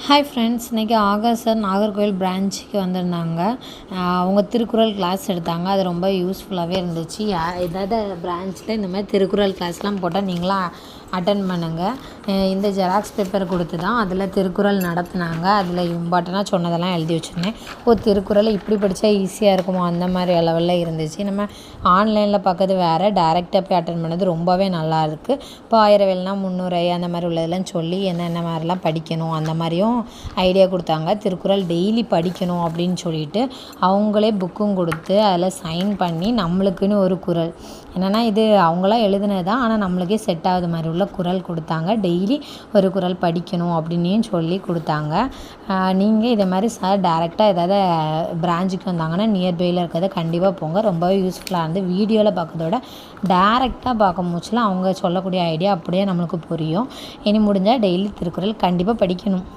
Hi friends, இன்றைக்கி Akash sir Nagercoil பிரான்ச்சுக்கு வந்திருந்தாங்க. அவங்க திருக்குறள் கிளாஸ் எடுத்தாங்க. அது ரொம்ப யூஸ்ஃபுல்லாகவே இருந்துச்சு. ஏதாவது பிரான்ச்சில் இந்த மாதிரி திருக்குறள் கிளாஸ்லாம் போட்டால் நீங்களாம் அட்டன் பண்ணுங்கள். இந்த ஜெராக்ஸ் பேப்பர் கொடுத்து தான் அதில் திருக்குறள் நடத்துனாங்க. அதில் இம்பார்ட்டண்ட்டாக சொன்னதெல்லாம் எழுதி வச்சுருந்தேன். திருக்குறளை இப்படி படித்தா ஈஸியாக இருக்குமோ அந்த மாதிரி அளவில் இருந்துச்சு. நம்ம ஆன்லைனில் பார்க்கறது வேறு, டைரெக்டாக போய் அட்டன் பண்ணது ரொம்பவே நல்லாயிருக்கு. இப்போ ஆயிரவேல்னா முன்னுரை அந்த மாதிரி உள்ளதெல்லாம் சொல்லி என்னென்ன மாதிரிலாம் படிக்கணும் அந்த மாதிரியும் ஐடியா கொடுத்தாங்க. திருக்குறள் டெய்லி படிக்கணும் அப்படின்னு சொல்லிட்டு அவங்களே புக்கும் கொடுத்து அதில் சைன் பண்ணி நம்மளுக்குன்னு ஒரு குறள், என்னென்னா இது அவங்களாம் எழுதுனது தான், ஆனால் நம்மளுக்கே செட் ஆகுது மாதிரி உள்ள குறள் கொடுத்தாங்க. டெய்லி ஒரு குறள் படிக்கணும் அப்படின்னு சொல்லி கொடுத்தாங்க. நீங்கள் இதை மாதிரி சார் டேரெக்டாக ஏதாவது பிரான்ச்சுக்கு வந்தாங்கன்னா நியர்பையில் இருக்கிறத கண்டிப்பாக போங்க. ரொம்பவே யூஸ்ஃபுல்லாக இருந்து வீடியோவில் பார்க்கறதோட டேரெக்டாக பார்க்கும் போச்சுல அவங்க சொல்லக்கூடிய ஐடியா அப்படியே நம்மளுக்கு புரியும். இனி முடிஞ்சால் டெய்லி திருக்குறள் கண்டிப்பாக படிக்கணும்.